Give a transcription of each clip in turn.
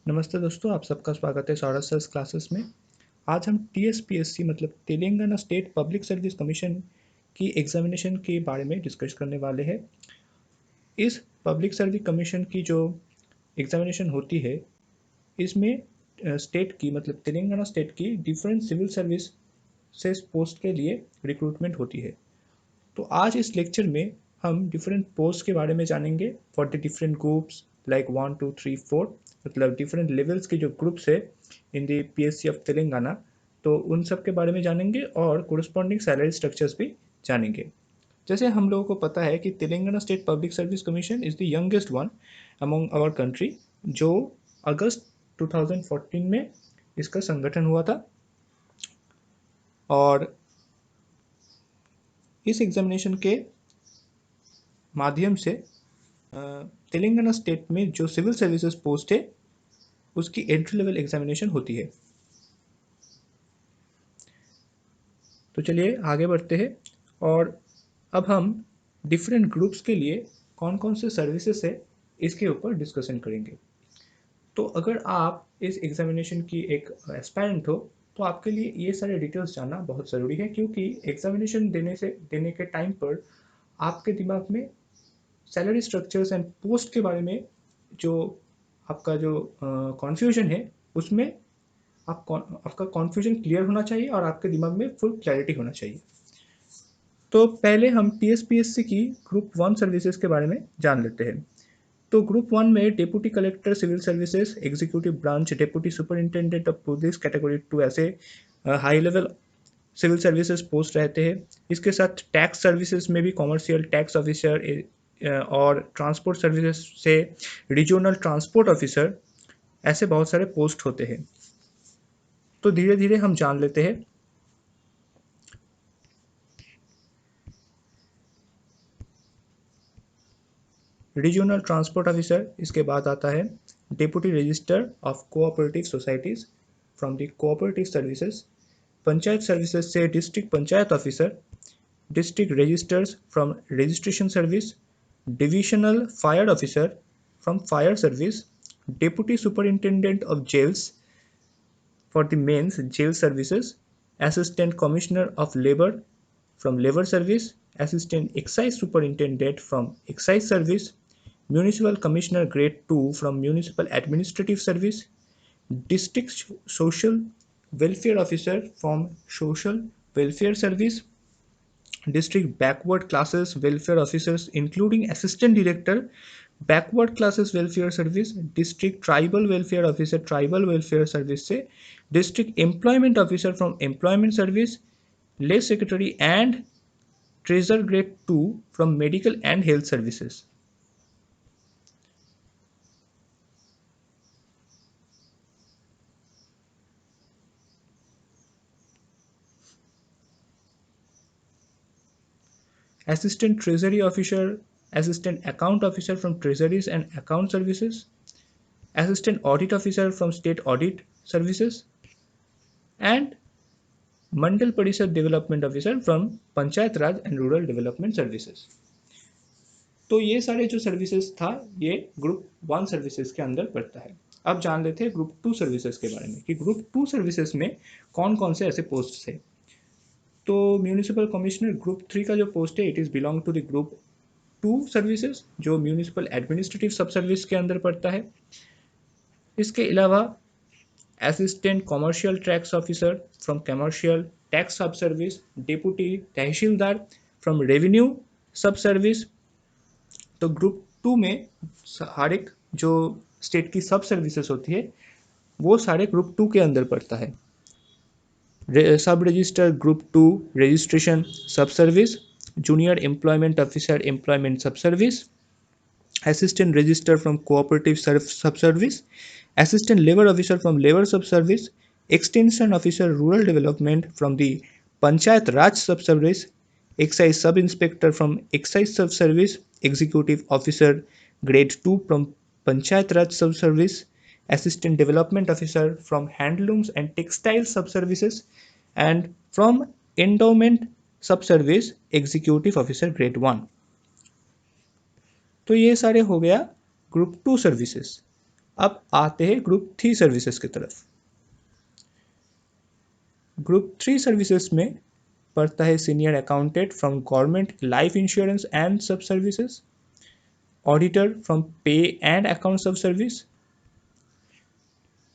नमस्ते दोस्तों, आप सबका स्वागत है सौरभ सर क्लासेस में। आज हम टीएसपीएससी मतलब Telangana State Public Service commission की एग्जामिनेशन के बारे में डिस्कस करने वाले हैं। इस पब्लिक सर्विस कमीशन की जो एग्जामिनेशन होती है, इसमें स्टेट की मतलब तेलंगाना स्टेट की डिफरेंट सिविल सर्विस से पोस्ट के लिए रिक्रूटमेंट होती है। तो आज इस लेक्चर में हम डिफरेंट पोस्ट के बारे में जानेंगे for the different groups like 1 2 3 4 मतलब डिफरेंट लेवल्स के जो ग्रुप्स है in the PSC of Telangana. तो उन सब के बारे में जानेंगे और कोरस्पॉन्डिंग सैलरी स्ट्रक्चर्स भी जानेंगे। जैसे हम लोगों को पता है कि Telangana State Public Service Commission is the youngest one among our country, जो अगस्त 2014 में इसका संगठन हुआ था। और इस एग्जामिनेशन के माध्यम से तेलंगाना स्टेट में जो सिविल सर्विसेज पोस्ट है उसकी एंट्री लेवल एग्जामिनेशन होती है। तो चलिए आगे बढ़ते हैं और अब हम डिफरेंट ग्रुप्स के लिए कौन कौन से सर्विसेज है इसके ऊपर डिस्कशन करेंगे। तो अगर आप इस एग्जामिनेशन की एक एस्पायरेंट हो तो आपके लिए ये सारे डिटेल्स जानना बहुत ज़रूरी है, क्योंकि एग्जामिनेशन देने के टाइम पर आपके दिमाग में सैलरी स्ट्रक्चर्स एंड पोस्ट के बारे में जो आपका जो कॉन्फ्यूजन है उसमें आपका कॉन्फ्यूजन क्लियर होना चाहिए और आपके दिमाग में फुल क्लैरिटी होना चाहिए। तो पहले हम टीएसपीएससी की ग्रुप 1 सर्विसेज के बारे में जान लेते हैं। तो ग्रुप 1 में deputy collector civil services, executive branch deputy superintendent of police category 2 ऐसे high level civil services post रहते हैं। इसके साथ टैक्स सर्विसेज में भी कॉमर्शियल टैक्स ऑफिसर और ट्रांसपोर्ट सर्विसेज से रीजनल ट्रांसपोर्ट ऑफिसर, ऐसे बहुत सारे पोस्ट होते हैं। तो धीरे धीरे हम जान लेते हैं। रीजनल ट्रांसपोर्ट ऑफिसर, इसके बाद आता है deputy register of cooperative societies from the cooperative services. Panchayat services से district panchayat officer, district registers from registration service, divisional fire officer from fire service, deputy superintendent of jails for the men's jail services, assistant commissioner of labor from labor service, assistant excise superintendent from excise service, municipal commissioner grade 2 from municipal administrative service, district social welfare officer from social welfare service, district backward classes welfare officers including assistant director backward classes welfare service, district tribal welfare officer tribal welfare service से district employment officer from employment service, lay secretary and treasurer grade 2 from medical and health services. Assistant treasury officer, assistant account officer from treasuries and account services, assistant audit officer from state audit services, and मंडल परिषद development officer from panchayat Raj and rural development services. तो ये सारे जो services था ये group 1 services के अंदर पड़ता है। अब जान लेते हैं ग्रुप 2 सर्विसेज के बारे में कि ग्रुप 2 सर्विसेज में कौन कौन से ऐसे पोस्ट थे। तो म्यूनिसिपल कमिश्नर ग्रुप 3 का जो पोस्ट है it is belong to the group 2 services, जो म्यूनिसिपल एडमिनिस्ट्रेटिव सब सर्विस के अंदर पड़ता है। इसके अलावा assistant commercial tax officer from commercial tax sub service, deputy tehsildar from revenue sub service। तो ग्रुप 2 में हर एक जो स्टेट की सब सर्विसेज होती है वो सारे ग्रुप 2 के अंदर पड़ता है। सब register group 2 registration sub service, junior employment officer employment सब service, assistant register from cooperative sub-service, assistant labor officer from labor sub-service, extension officer rural development from the panchayat raj sub-service, excise sub-inspector from excise sub-service, executive officer grade 2 from panchayat raj sub-service, assistant development officer from handlooms and textile sub-services, and from endowment sub-service, executive officer grade 1। तो ये सारे हो गया group 2 services. अब आते हैं group 3 services की तरफ। ग्रुप 3 सर्विसेज में पढ़ता है senior accountant from government life insurance and सब सर्विसेज, ऑडिटर फ्रॉम पे एंड अकाउंट सब service,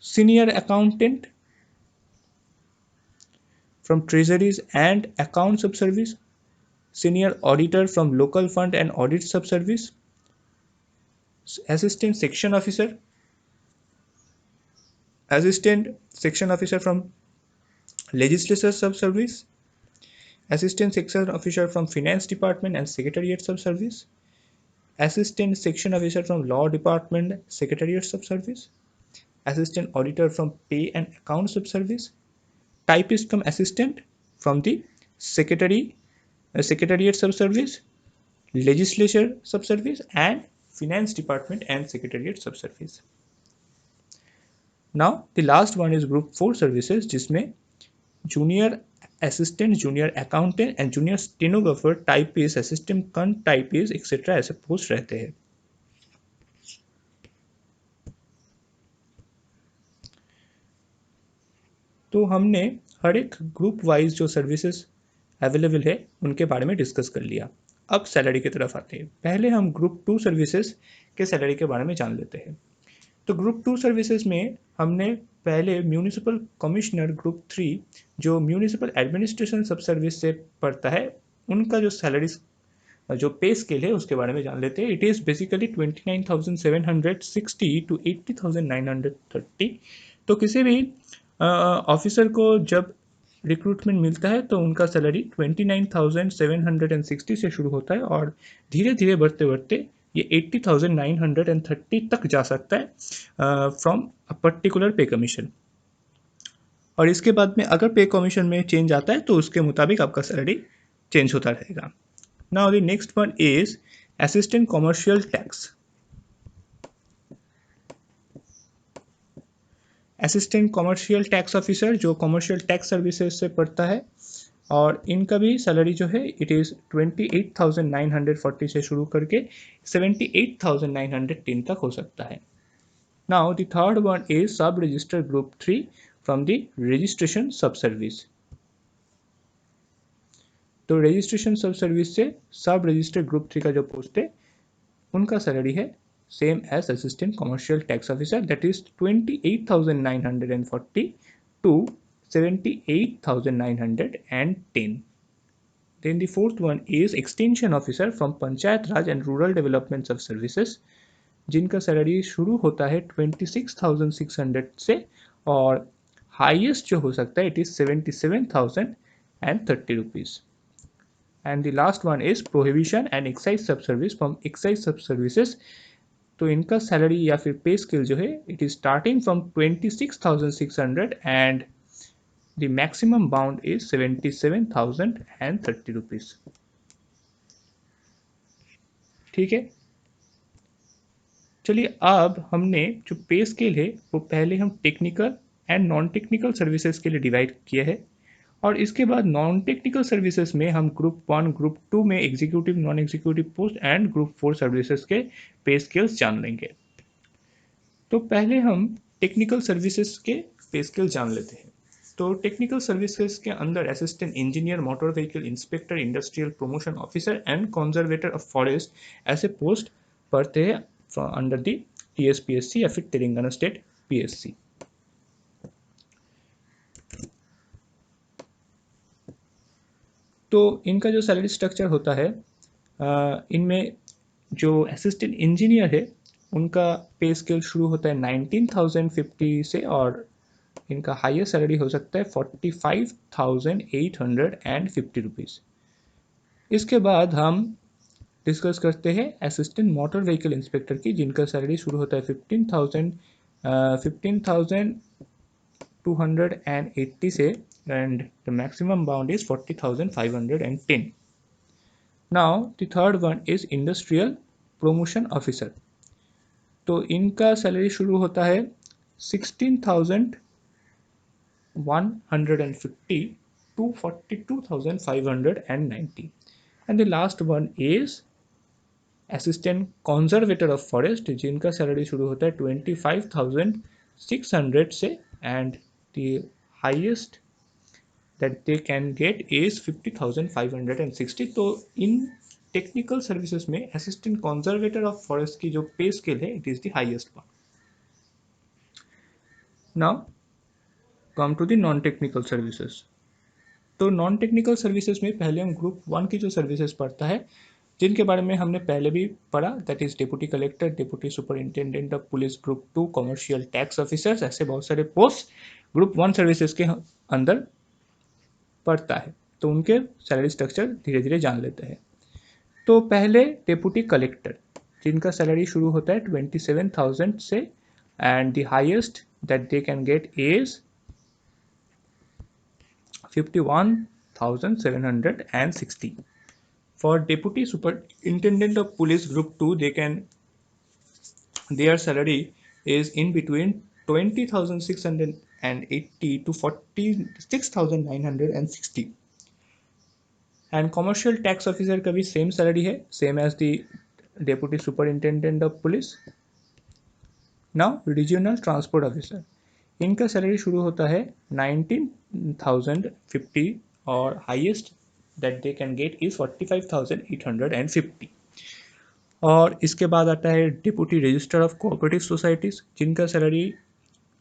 senior accountant from treasuries and account sub-service, senior auditor from local fund and audit sub-service, assistant section officer, assistant section officer from legislature sub-service, assistant section officer from finance department and secretariat sub-service, assistant section officer from law department secretariat sub-service, assistant auditor from pay and account sub-service, typist cum assistant from the secretariat sub-service, legislature sub-service and finance department and secretariat sub-service. Now the last one is group 4 services जिसमें junior assistant, junior accountant and junior stenographer, typist, assistant con typist etc. ऐसे post रहते हैं। तो हमने हर एक group wise जो services available है उनके बारे में डिस्कस कर लिया। अब सैलरी की तरफ आते हैं। पहले हम ग्रुप 2 सर्विसेज के सैलरी के बारे में जान लेते हैं। तो ग्रुप 2 सर्विसेज में हमने पहले म्यूनिसिपल कमिश्नर ग्रुप 3 जो म्यूनिसिपल एडमिनिस्ट्रेशन सब सर्विस से पड़ता है उनका जो सैलरी जो पे स्केल है उसके बारे में जान लेते हैं। It is basically 29,760 to 80,930। तो किसी भी ऑफिसर को जब रिक्रूटमेंट मिलता है तो उनका सैलरी 29,760 से शुरू होता है और धीरे धीरे बढ़ते बढ़ते ये 80,930 तक जा सकता है फ्रॉम अ पर्टिकुलर पे कमीशन। और इसके बाद में अगर पे कमीशन में चेंज आता है तो उसके मुताबिक आपका सैलरी चेंज होता रहेगा। Now the next one is assistant commercial tax. Assistant commercial tax officer जो कमर्शियल टैक्स सर्विसेज से पढ़ता है और इनका भी सैलरी जो है इट इज़ 28,940 से शुरू करके 78,910 तक हो सकता है। Now the third one is sub register group 3 from the registration sub service. तो रजिस्ट्रेशन सब सर्विस से सब रजिस्टर ग्रुप 3 का जो पोस्ट है उनका सैलरी है same as assistant commercial tax officer, that is 28,940 to 78,910. Then the fourth one is extension officer from Panchayat Raj and Rural Development of Services जिनका salary शुरू होता है 26,600 से और हाईएस्ट जो हो सकता है it is 77,030 rupees. And the last one is prohibition and excise सब सर्विस फ्रॉम एक्साइज सब सर्विसेज। तो इनका सैलरी या फिर पे स्केल जो है it is starting from 26,600 and the maximum bound is 77,030 rupees. ठीक है, चलिए अब हमने जो पे स्केल है वो पहले हम technical and non technical services के लिए डिवाइड किया है और इसके बाद नॉन टेक्निकल सर्विसेज में हम ग्रुप 1 ग्रुप 2 में executive non executive post and group 4 services के पे स्केल्स जान लेंगे। तो पहले हम टेक्निकल सर्विसेज के पे स्केल जान लेते हैं। तो टेक्निकल सर्विसेज के अंदर assistant engineer, motor vehicle inspector, industrial promotion officer and conservator of forest ऐसे पोस्ट पढ़ते हैं अंडर दी TSPSC या फिर तेलंगाना स्टेट PSC। तो इनका जो सैलरी स्ट्रक्चर होता है इनमें जो असिस्टेंट इंजीनियर है उनका पे स्केल शुरू होता है 19,050 से और इनका हाईएस्ट सैलरी हो सकता है 45,850 रुपीज़। इसके बाद हम डिस्कस करते हैं असिस्टेंट मोटर व्हीकल इंस्पेक्टर की जिनका सैलरी शुरू होता है 15,280 से and the maximum bound is 40,510। Now the third one is industrial promotion officer. तो इनका सैलरी शुरू होता है 16,150 to 42,590 and the last one is assistant conservator of forest, जिनका सैलरी शुरू होता है 25,600 से and the highest that they can get is 50,560. तो इन टेक्निकल सर्विसेज में असिस्टेंट कंजर्वेटर ऑफ फॉरेस्ट की जो पे स्केल है it is the highest one. Now come to the non technical services. तो नॉन टेक्निकल सर्विसेज में पहले हम ग्रुप 1 की जो सर्विसेज पढ़ता है, जिनके बारे में हमने पहले भी पढ़ा, that is deputy collector, deputy superintendent of police, group 2 commercial tax officers, ऐसे बहुत सारे पोस्ट ग्रुप 1 सर्विसेज के अंदर पड़ता है. तो उनके सैलरी स्ट्रक्चर धीरे धीरे जान लेते हैं. तो पहले डिप्टी कलेक्टर, जिनका सैलरी शुरू होता है 27,000 से and the highest that they can get is 51,760. For deputy superintendent of police group 2, their salary is in between 20,680 to 46,960. And commercial tax officer का भी सेम सैलरी है, same as the deputy superintendent of police. Now regional transport officer, इनका salary शुरू होता है 19,050 और highest that they can get is 45,850. और इसके बाद आता है deputy registrar of cooperative societies, जिनका सैलरी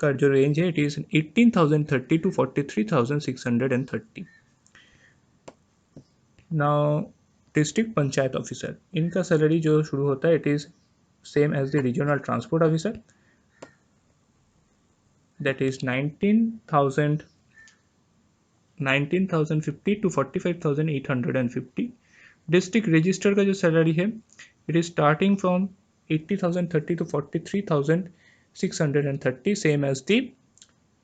का जो रेंज है it is 18,030 to 43,630. Now district panchayat officer, इनका सैलरी जो शुरू होता है it is same as the regional transport officer, that is 19,050 to 45,850. District registrar का जो सैलरी है it is starting from 80,030 to 43,630, same as the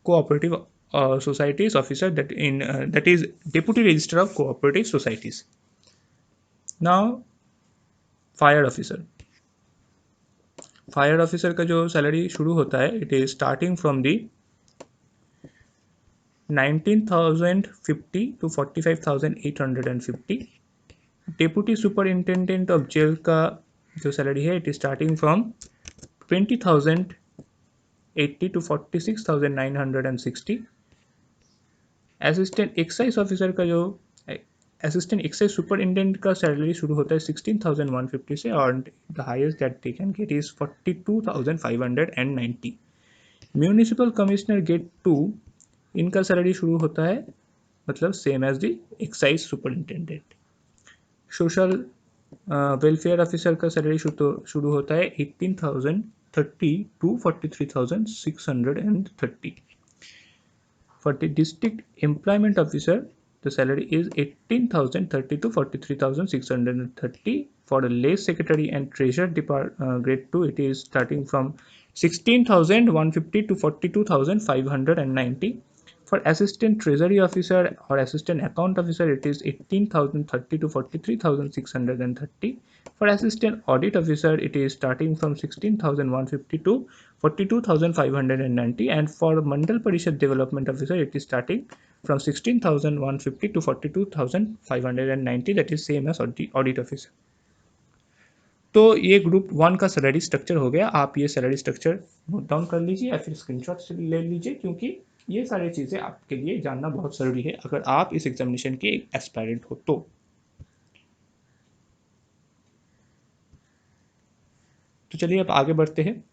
cooperative societies officer, that is deputy registrar of cooperative societies. Now fire officer, fire officer का जो salary शुरू होता है it is starting from the 19,050 to 45,850. Deputy superintendent of jail का जो salary है it is starting from 20,080 to 46,960. Assistant excise officer का जो असिस्टेंट एक्साइज सुपरिंटेंडेंट का सैलरी शुरू होता है 16,150 से और the highest that they can get is 42,590. Municipal commissioner grade 2, इनका सैलरी शुरू होता है मतलब same as the excise superintendent. Social welfare officer का सैलरी शुरू होता है 18,030 to 43,630. For the district employment officer the salary is 18,030 to 43,630. For the lay secretary and treasurer grade 2 it is starting from 16,150 to 42,590. For assistant treasury officer or assistant account officer it is 18,030 to 43,630. For assistant audit officer it is starting from 16,150 to 42,590. And for Mandal Parishad development officer it is starting from 16,150 to 42,590, that is same as audit officer. तो ये group 1 का salary structure हो गया. आप ये salary structure note down कर लीजिए या फिर स्क्रीनशॉट से ले लीजिए, क्योंकि ये सारी चीज़ें आपके लिए जानना बहुत ज़रूरी है अगर आप इस एग्जामिनेशन के एक एस्पायरेंट हो तो. चलिए अब आगे बढ़ते हैं.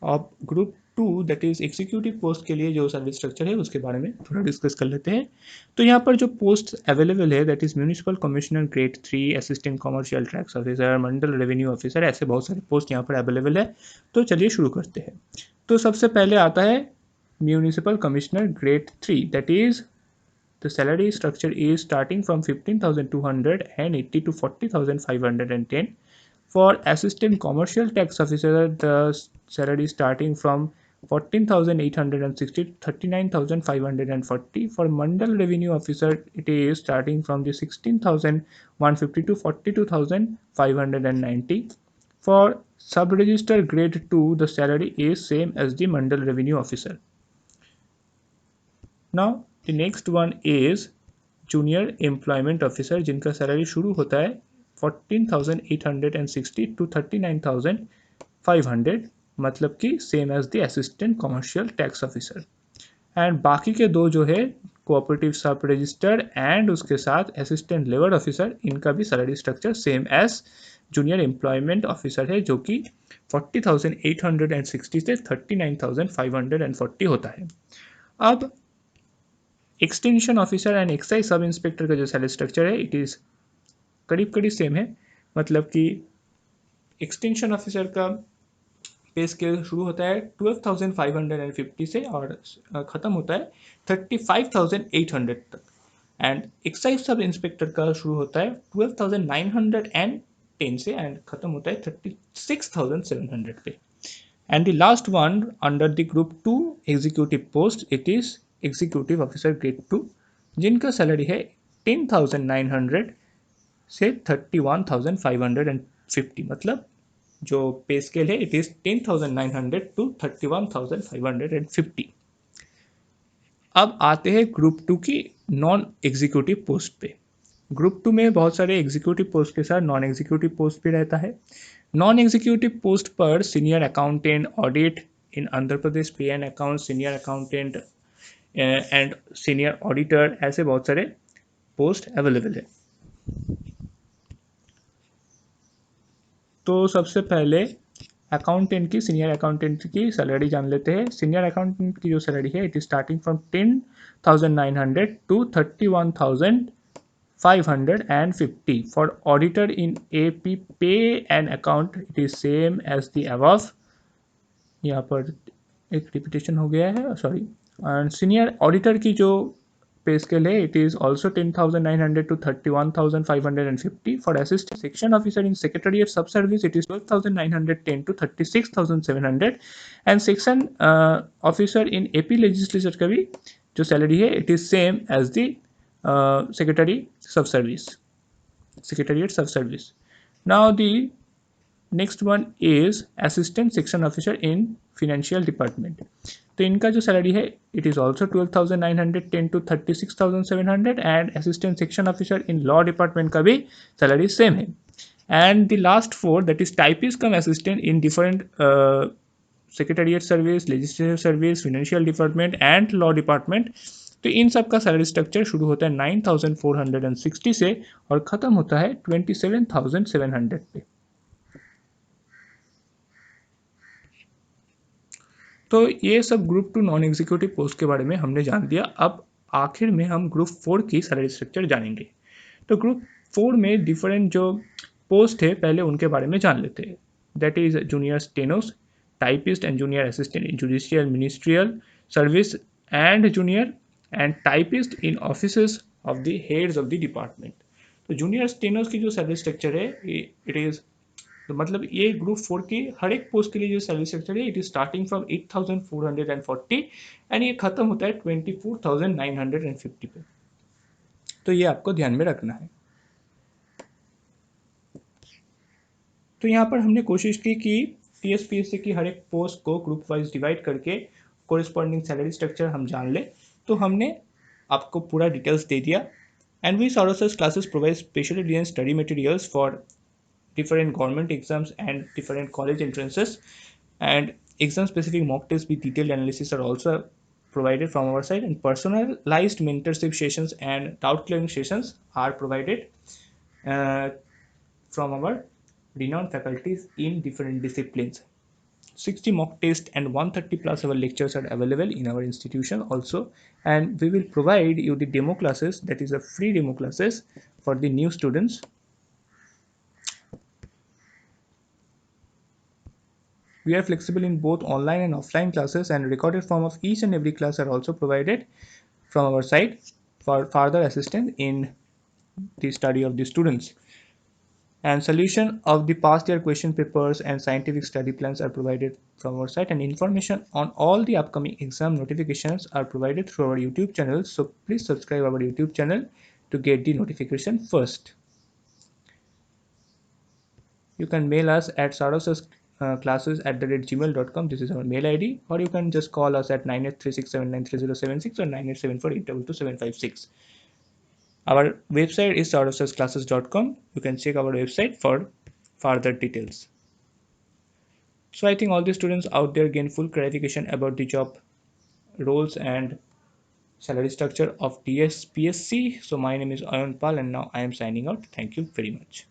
अब group 2 that is executive post के लिए जो सर्विस स्ट्रक्चर है उसके बारे में थोड़ा डिस्कस कर लेते हैं. तो यहाँ पर जो पोस्ट अवेलेबल है that is municipal commissioner grade 3, assistant commercial tax officer, Mandal revenue officer, ऐसे बहुत सारे पोस्ट यहाँ पर अवेलेबल है. तो चलिए शुरू करते हैं. तो सबसे पहले आता है municipal commissioner grade 3, that is the salary structure is starting from 15,280 to 40,510. For assistant commercial tax officer the salary starting from 14,860 to 39,540. For mandal revenue officer it is starting from the 16,150 to 42,590. For sub register grade 2 the salary is same as the mandal revenue officer. Now the next one is junior employment officer जिनका salary शुरू होता है 14,860 to 39,500, मतलब कि same as the assistant commercial tax officer. And बाकी के दो जो है कोऑपरेटिव सब रजिस्टर्ड एंड उसके साथ असिस्टेंट लेबर ऑफिसर, इनका भी salary structure same as junior employment officer है, जो कि 40,860 से 39,540 होता है। अब extension officer and excise sub inspector का जो सैलरी स्ट्रक्चर है इट इज़ करीब करीब सेम है, मतलब कि एक्सटेंशन ऑफिसर का पे स्केल शुरू होता है 12,550 से और ख़त्म होता है 35,800 तक। एंड एक्साइज सब इंस्पेक्टर का शुरू होता है 12,910 से एंड ख़त्म होता है 36,700 पे। And the last one under the group 2 executive post it is executive officer grade 2, जिनका सैलरी है 10,900 से 31,550, मतलब जो पे स्केल है इट इज 10,900 टू 31,550। अब आते हैं ग्रुप 2 की नॉन एग्जीक्यूटिव पोस्ट पे। ग्रुप 2 में बहुत सारे एग्जीक्यूटिव पोस्ट के साथ नॉन एग्जीक्यूटिव पोस्ट भी रहता है। नॉन एग्जीक्यूटिव पोस्ट पर senior accountant audit in Andhra Pradesh, pay and account, senior accountant and senior auditor, ऐसे बहुत सारे पोस्ट अवेलेबल है। तो सबसे पहले अकाउंटेंट की, सीनियर अकाउंटेंट की सैलरी जान लेते हैं। सीनियर अकाउंटेंट की जो सैलरी है it is starting from 10,900 to 31,550। For auditor in AP pay and account it is same as the above. यहाँ पर एक रिपीटेशन हो गया है, सॉरी। एंड सीनियर ऑडिटर की जो पे स्केल है it is also 10,900 to 31,550. For assistant section officer in secretariat sub service it is 12,910 to 36,700. and section officer in AP legislature का भी जो सैलरी है it is same as the secretary sub service, secretariat sub service. Now the next one is assistant section officer in financial department. तो इनका जो salary है it is also 12,910 to 36,700 and assistant section officer in law department का भी salary same है। And the last four that is typist cum assistant in different secretariat service, legislative service, financial department and law department. तो इन सब का salary structure शुरू होता है 9,460 से और ख़त्म होता है 27,700 पे। तो ये सब ग्रुप 2 नॉन एग्जीक्यूटिव पोस्ट के बारे में हमने जान दिया। अब आखिर में हम ग्रुप 4 की सैलरी स्ट्रक्चर जानेंगे। तो ग्रुप 4 में डिफरेंट जो पोस्ट है पहले उनके बारे में जान लेते हैं। That is junior stenos, typist and junior assistant in judicial ministerial service and junior and typist in offices of the heads of the department. तो जूनियर स्टेनोस की जो सैलरी स्ट्रक्चर है इट इज़, तो मतलब ये ग्रुप 4 की हर एक post के लिए जो सैलरी स्ट्रक्चर है it is starting from 8,440 and ये खत्म होता है 24,950 पे। तो ये आपको ध्यान में रखना है। तो यहाँ पर हमने कोशिश की कि TSPSC की हर एक पोस्ट को ग्रुप वाइज डिवाइड करके कोरिस्पॉन्डिंग सैलरी स्ट्रक्चर हम जान ले। तो हमने आपको पूरा डिटेल्स दे दिया। And we Sauras's classes provide specially designed study materials for different government exams and different college entrances, and exam specific mock tests with detailed analysis are also provided from our side, and personalized mentorship sessions and doubt clearing sessions are provided uh, from our renowned faculties in different disciplines. 60 mock tests and 130 plus our lectures are available in our institution also, and we will provide you the demo classes, that is a free demo classes for the new students. We are flexible in both online and offline classes, and recorded form of each and every class are also provided from our side for further assistance in the study of the students. And solution of the past year question papers and scientific study plans are provided from our site, and information on all the upcoming exam notifications are provided through our YouTube channel. So please subscribe our YouTube channel to get the notification first. You can mail us at sarosasclasses@gmail.com. This is our mail ID, or you can just call us at 9836793076 or 9874822756. Our website is sauravsasclasses.com. You can check our website for further details. So I think all the students out there gain full clarification about the job roles and salary structure of TSPSC. So my name is Ayan Pal and now I am signing out. Thank you very much.